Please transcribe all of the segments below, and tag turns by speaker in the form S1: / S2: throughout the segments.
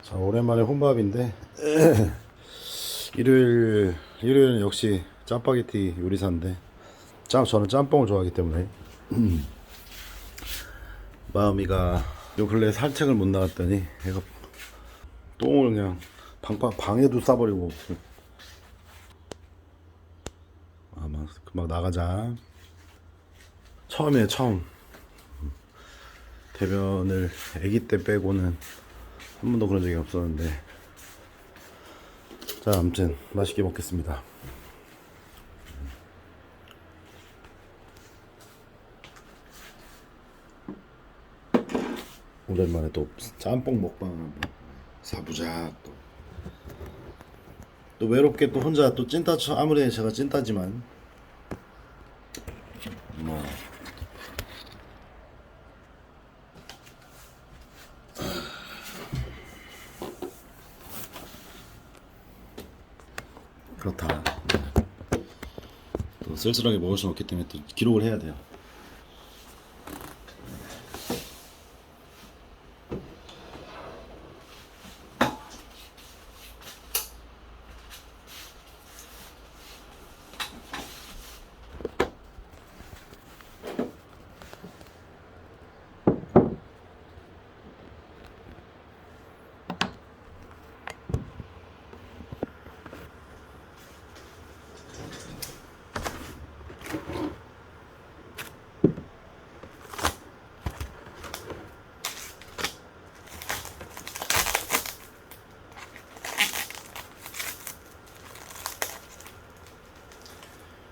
S1: 자, 오랜만에 혼밥인데 일요일은 역시 짜파게티 요리사인데 저는 짬뽕을 좋아하기 때문에 마음이가 요 근래 산책을 못 나갔더니 얘가 똥을 그냥 방에도 싸버리고 막 금방 나가자. 처음이에요, 처음. 대변을 아기 때 빼고는 한 번도 그런 적이 없었는데. 자, 아무튼 맛있게 먹겠습니다. 오랜만에 또 짬뽕 먹방 한번 사부작. 또 외롭게 또 혼자 또 찐따 아무리 제가 찐따지만 뭐 그렇다. 또 쓸쓸하게 먹을 수는 없기 때문에 또 기록을 해야 돼요.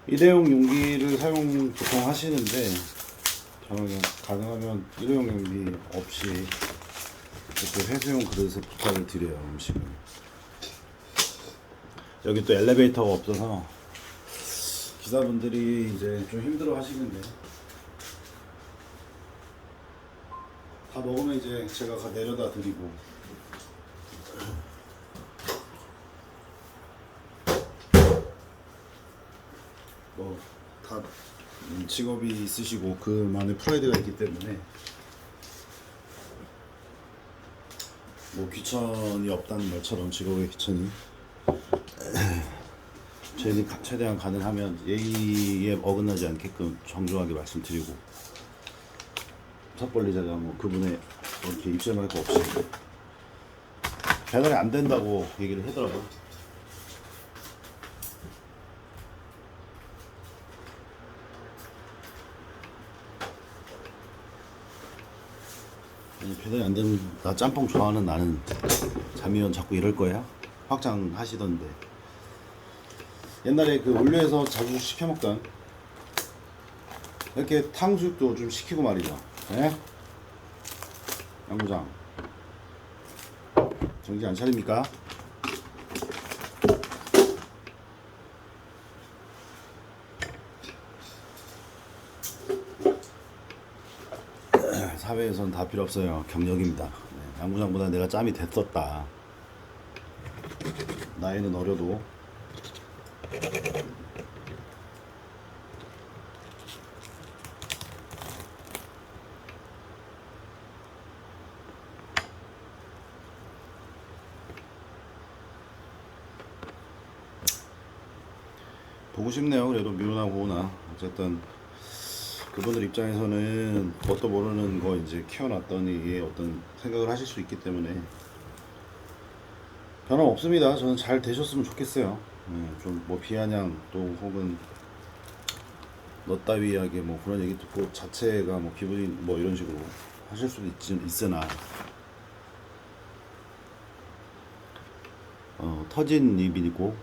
S1: 일회용 용기를 사용 보통 하시는데 저는 그냥 가능하면 일회용 용기 없이 이렇게 회수용 그릇에 부탁을 드려요. 음식을 여기 또 엘리베이터가 없어서 기사분들이 이제 좀 힘들어 하시는데 다 먹으면 이제 제가 내려다 드리고 뭐 다 직업이 있으시고 그만의 프라이드가 있기 때문에 뭐 귀천이 없다는 말처럼 직업의 귀천이 저희는 최대한 가능하면 예의에 어긋나지 않게끔 정중하게 말씀드리고 섣벌리자가 뭐 그분의 이렇게 입술만 할 거 없이 배달이 안 된다고 얘기를 하더라고요. 배달이 안 되면 나 짬뽕 좋아하는 나는 자미연 자꾸 이럴 거야? 확장하시던데 옛날에 그 올류에서 자주 시켜 먹던 이렇게 탕수육도 좀 시키고 말이죠. 예? 양부장 정신 안 차립니까? 사회에선 다 필요 없어요. 경력입니다. 네, 양부장보다 내가 짬이 됐었다. 나이는 어려도 보고 싶네요. 그래도 미운하고나 어쨌든 그분들 입장에서는 뭣도 모르는 거 이제 키워놨더니 이게 어떤 생각을 하실 수 있기 때문에 변함 없습니다. 저는 잘 되셨으면 좋겠어요. 네, 좀 뭐 비아냥 또 혹은 너 따위하게 뭐 그런 얘기 듣고 자체가 뭐 기분이 뭐 이런 식으로 하실 수도 있으나 터진 입이고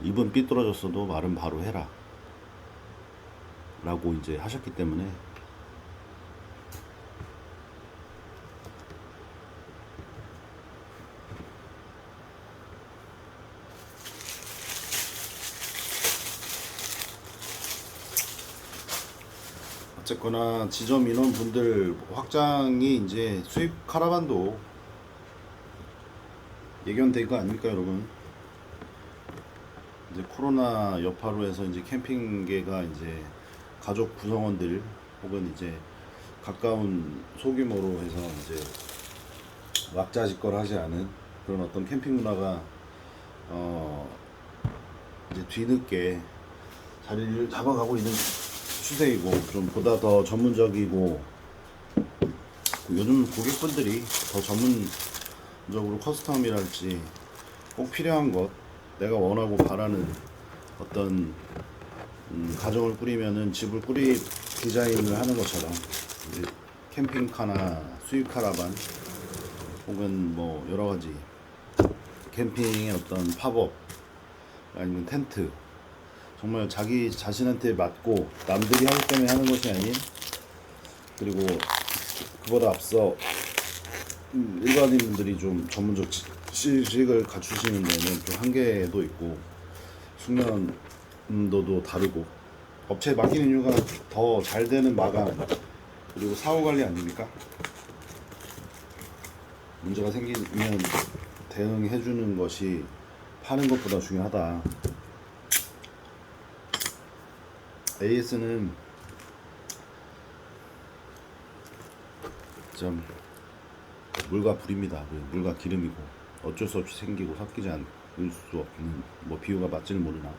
S1: 입은 삐뚤어졌어도 말은 바로 해라 라고 이제 하셨기 때문에 어쨌거나 지점 인원분들 확장이 이제 수입 카라반도 예견된 거 아닙니까, 여러분? 이제 코로나 여파로 해서 이제 캠핑계가 이제 가족 구성원들 혹은 이제 가까운 소규모로 해서 이제 왁자지껄하지 않은 그런 어떤 캠핑 문화가 이제 뒤늦게 자리를 잡아가고 있는 추세이고, 좀 보다 더 전문적이고, 요즘 고객분들이 더 전문적으로 커스텀이랄지 꼭 필요한 것, 내가 원하고 바라는 어떤 가정을 꾸리면은 집을 꾸리 디자인을 하는 것처럼 이제 캠핑카나 수입 카라반 혹은 뭐 여러 가지 캠핑의 어떤 팝업 아니면 텐트, 정말 자기 자신한테 맞고 남들이 하기 때문에 하는 것이 아닌, 그리고 그보다 앞서 일반인들이 좀 전문적 지식을 갖추시는 데는 좀 한계도 있고 숙련도도 다르고, 업체에 맡기는 이유가 더 잘 되는 마감 그리고 사후 관리 아닙니까? 문제가 생기면 대응해 주는 것이 파는 것보다 중요하다. AS는 좀 물과 불입니다. 물과 기름이고 어쩔 수 없이 생기고 섞이지 않을 수 없는, 뭐 비유가 맞지는 모르나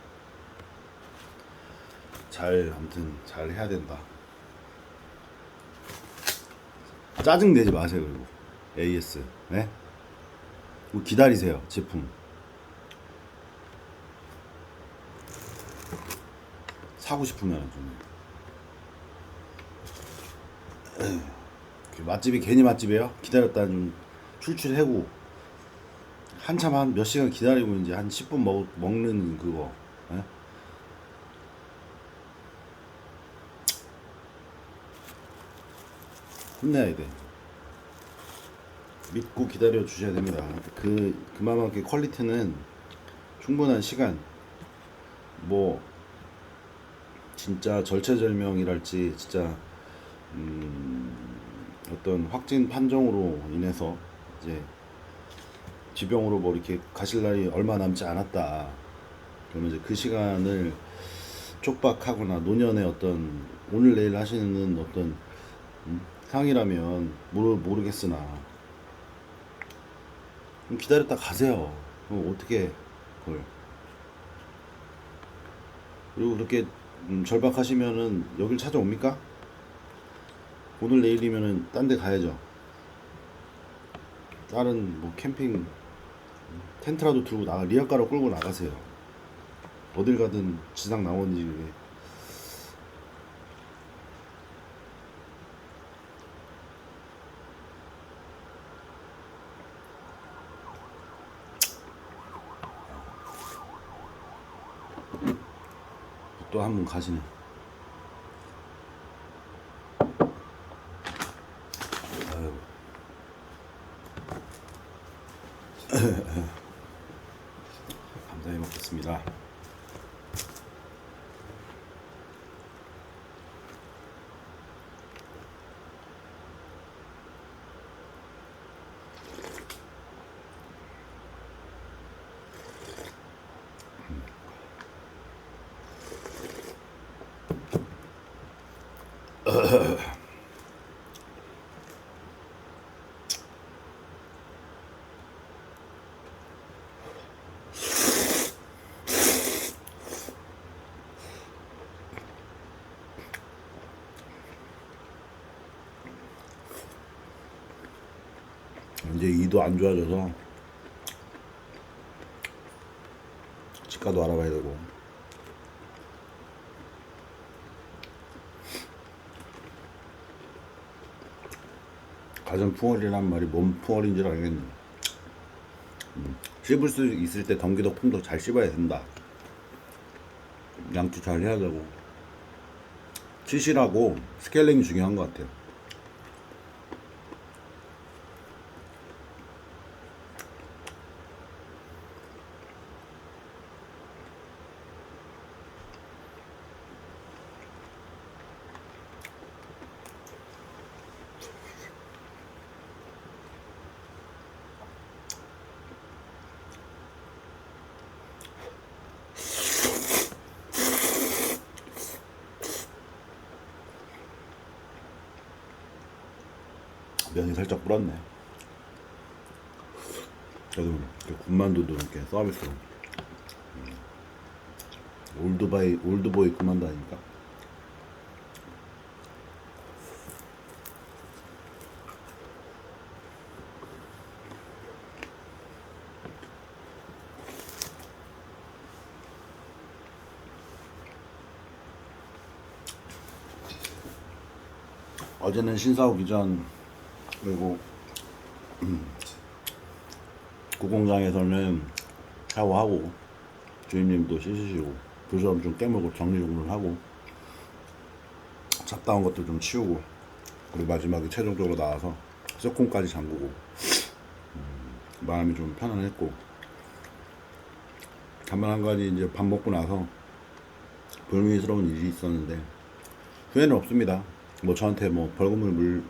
S1: 아무튼 잘 해야 된다. 짜증 내지 마세요. 그리고 AS 네? 기다리세요. 제품 사고 싶으면 좀 맛집이 괜히 맛집이에요. 기다렸다 좀 출출해고 한참 한 몇 시간 기다리고 이제 한 10분 먹는 그거. 예? 혼내야 돼. 믿고 기다려 주셔야 됩니다. 그만큼의 퀄리티는 충분한 시간, 뭐 진짜 절체절명이랄지 진짜 어떤 확진 판정으로 인해서 이제 지병으로 뭐 이렇게 가실 날이 얼마 남지 않았다. 그러면 이제 그 시간을 촉박하거나 노년의 어떤 오늘 내일 하시는 어떤 상이라면 모르겠으나 기다렸다 가세요. 어떻게 그걸. 그리고 그렇게 절박하시면은 여길 찾아옵니까? 오늘 내일이면은 딴 데 가야죠. 다른 뭐 캠핑 텐트라도 들고 리아카로 끌고 나가세요. 어딜 가든 지상 나오는지. 또 한 분 가시네. 감사히 먹겠습니다. 이제 이도 안 좋아져서 치과도 알아봐야 되고. 가전풍어리란 말이 뭔 풍어리인 줄 알겠네. 씹을 수 있을 때 덩기덕 잘 씹어야 된다. 양치 잘 해야 되고 치실하고 스케일링이 중요한 것 같아요. 면이 살짝 불었네. 그래도 군만두도 이렇게 서비스로 올드보이 군만두 아닙니까? 어제는 신사 오기 전 그리고 구공장에서는 샤워하고 주임님도 씻으시고 부스럼 좀 깨물고 정리정돈을 하고 잡다한 것도 좀 치우고 그리고 마지막에 최종적으로 나와서 서콘까지 잠그고 마음이 좀 편안했고 다만 한 가지 이제 밥 먹고 나서 불미스러운 일이 있었는데 후회는 없습니다. 뭐 저한테 뭐 벌금을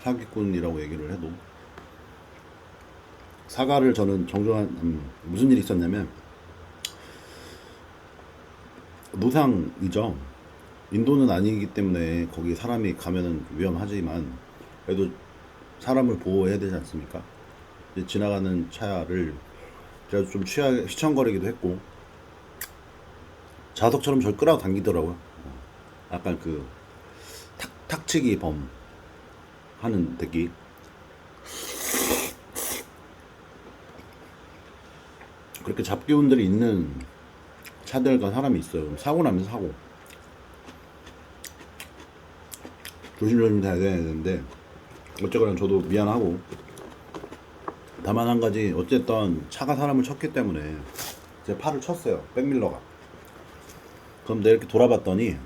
S1: 사기꾼이라고 얘기를 해도 사과를 저는 정정한 무슨 일이 있었냐면 무상이죠. 인도는 아니기 때문에 거기 사람이 가면은 위험하지만 그래도 사람을 보호해야 되지 않습니까? 이제 지나가는 차를 제가 좀 휘청거리기도 했고 자석처럼 저를 끌어당기더라고요. 약간 그 탁치기 범 하는 대기. 그렇게 잡기운들이 있는 차들과 사람이 있어요. 사고 나면 사고 조심조심 해야 되는데 어쨌거나 저도 미안하고 다만 한 가지 어쨌든 차가 사람을 쳤기 때문에 제 팔을 쳤어요. 백밀러가. 그럼 내가 이렇게 돌아봤더니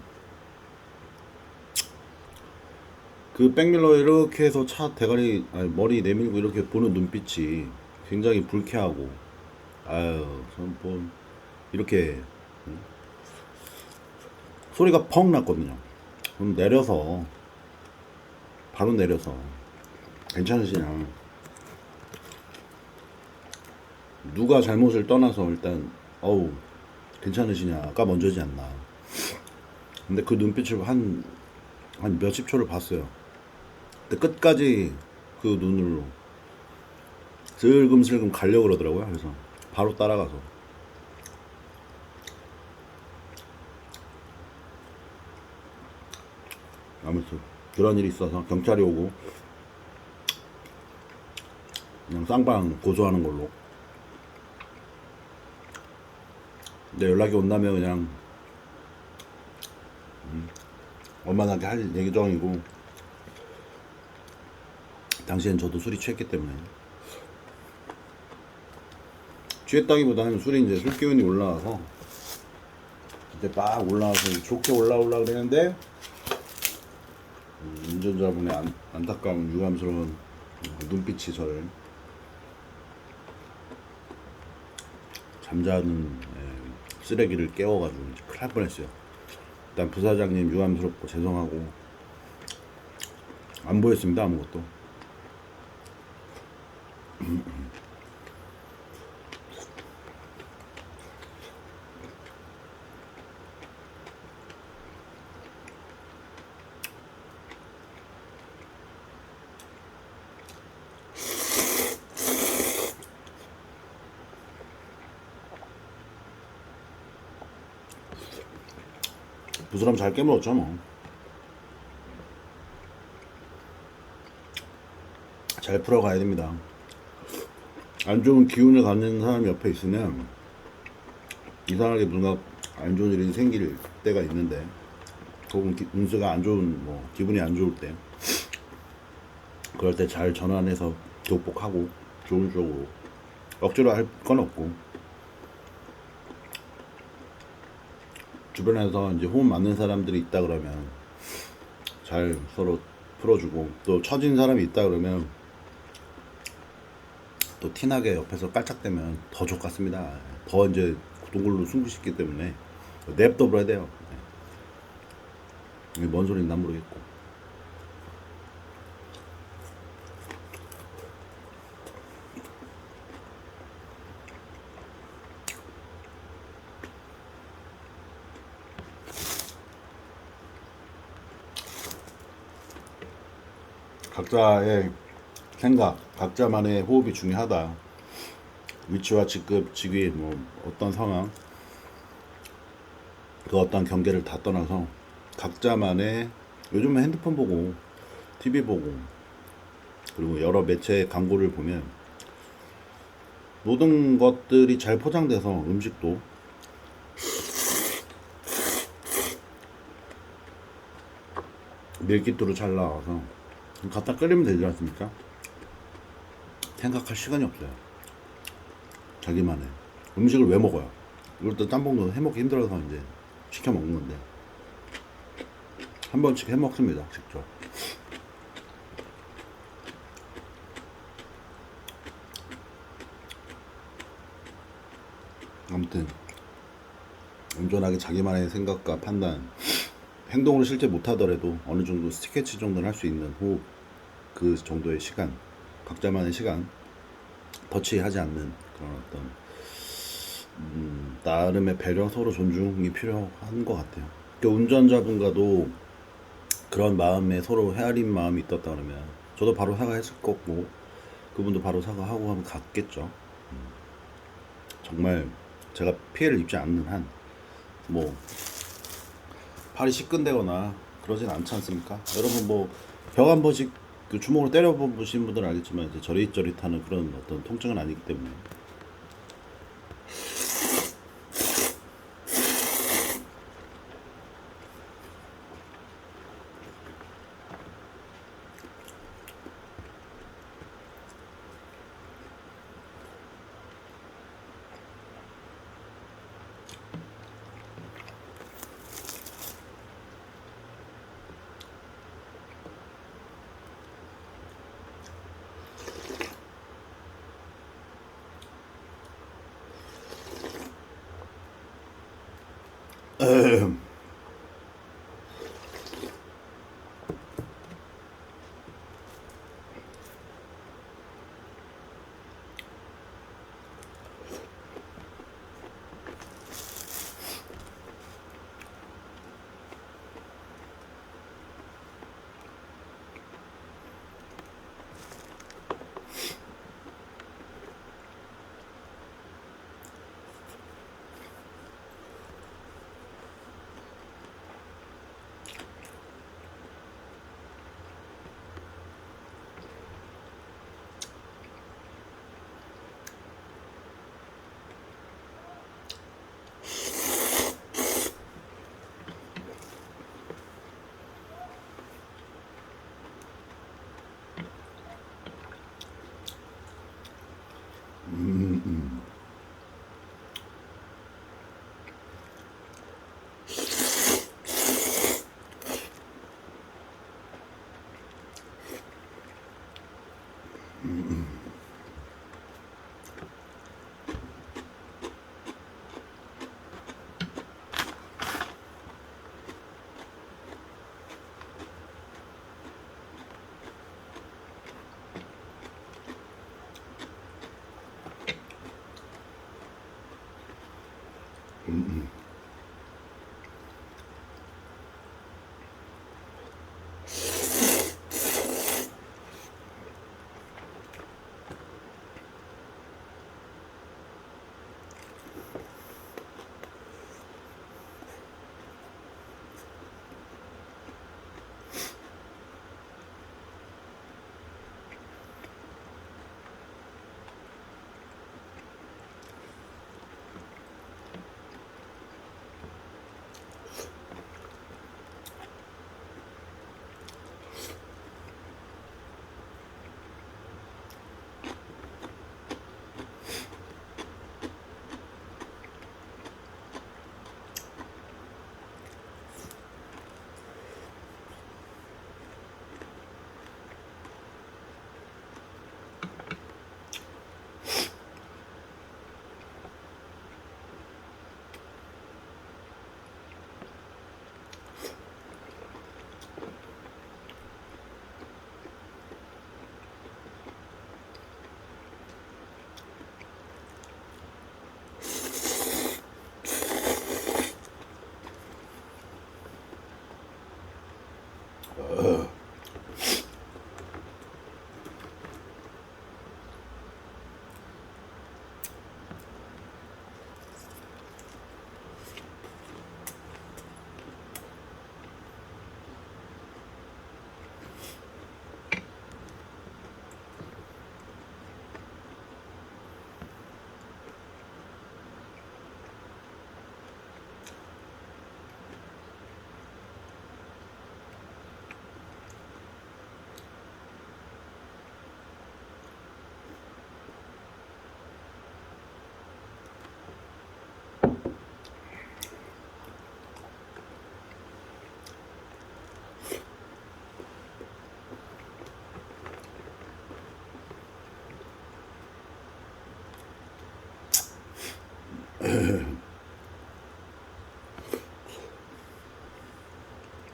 S1: 그 백밀러 이렇게 해서 차 대가리 머리 내밀고 이렇게 보는 눈빛이 굉장히 불쾌하고 아유 전 뭐 이렇게 소리가 펑 났거든요. 그럼 내려서 바로 내려서 괜찮으시냐 누가 잘못을 떠나서 일단 어우 괜찮으시냐가 먼저지 않나. 근데 그 눈빛을 한 몇십 초를 봤어요. 근데 끝까지 그 눈으로 슬금슬금 가려고 그러더라고요. 그래서 바로 따라가서 아무튼 그런 일이 있어서 경찰이 오고 그냥 쌍방 고소하는 걸로. 근데 연락이 온다면 그냥 원만하게 할 예정이고 당시엔 저도 술이 취했기 때문에 취했다기보다는 술이 이제 술 기운이 올라와서 그때 막 올라와서 좋게 올라오려 그랬는데 운전자분의 안타까운 유감스러운 눈빛이 저를 잠자는 쓰레기를 깨워가지고 큰일 날 뻔했어요. 일단 부사장님 유감스럽고 죄송하고 안 보였습니다 아무것도. 부스럼 잘 깨물었죠 뭐. 잘 풀어가야 됩니다. 안 좋은 기운을 갖는 사람이 옆에 있으면 이상하게 뭔가 안 좋은 일이 생길 때가 있는데 혹은 운수가 안 좋은 기분이 안 좋을 때 그럴 때 잘 전환해서 극복하고 좋은 쪽으로 억지로 할 건 없고 주변에서 이제 호흡 맞는 사람들이 있다 그러면 잘 서로 풀어주고 또 처진 사람이 있다 그러면 또 티나게 옆에서 깔짝대면 더 좋겠습니다. 더 이제 동굴로 승부시키기 때문에 냅둬 버려야 돼요. 뭔 소리인지 난 모르겠고. 각자의 생각 각자만의 호흡이 중요하다. 위치와 직급, 직위, 뭐 어떤 상황, 그 어떤 경계를 다 떠나서 각자만의 요즘은 핸드폰 보고 TV 보고 그리고 여러 매체의 광고를 보면 모든 것들이 잘 포장돼서 음식도 밀키트로 잘 나와서 갖다 끓이면 되지 않습니까? 생각할 시간이 없어요. 자기만의 음식을 왜 먹어요? 이것도 짬뽕도 해먹기 힘들어서 이제 시켜 먹는 건데 한 번씩 해먹습니다 직접. 아무튼 온전하게 자기만의 생각과 판단, 행동을 실제 못하더라도 어느 정도 스케치 정도는 할 수 있는 호흡, 그 정도의 시간, 각자만의 시간, 터치하지 않는 그런 어떤 나름의 배려, 서로 존중이 필요한 것 같아요. 그 운전자분과도 그런 마음에 서로 헤아린 마음이 있었다 그러면 저도 바로 사과했을 거고 그분도 바로 사과하고 하면 갔겠죠. 정말 제가 피해를 입지 않는 한 뭐 팔이 시끈대거나 그러진 않지 않습니까? 여러분 뭐 벽 한 번씩 그 주먹으로 때려보신 분들은 알겠지만 이제 저릿저릿하는 그런 어떤 통증은 아니기 때문에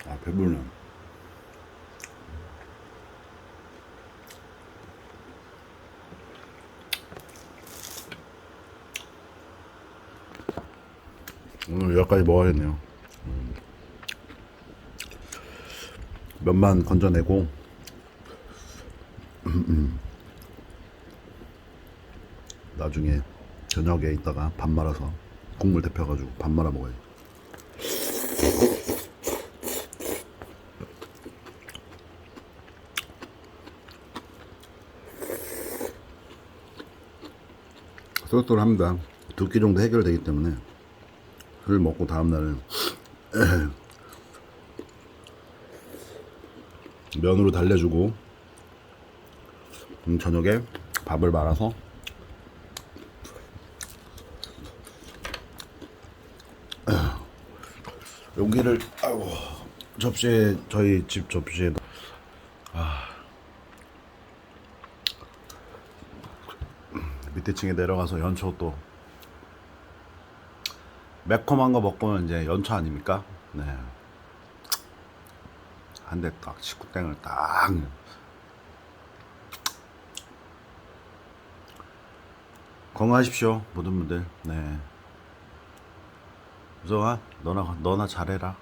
S1: 아, 배불러. 오늘 여기까지 먹어야겠네요. 면만 건져내고 나중에 저녁에 있다가 밥 말아서 국물 데펴가지고 밥 말아 먹어야지. 쏠쏠합니다. 2끼 정도 해결되기 때문에 술 먹고 다음날은 면으로 달래주고 저녁에 밥을 말아서 용기를 아이고, 접시에 저희 집 접시에 밑에 층에 내려가서 연초 또 매콤한 거 먹고는 이제 연초 아닙니까? 네. 한 대 딱 식구땡을 딱. 건강하십시오 모든 분들. 네. 우성아 너나 잘해라.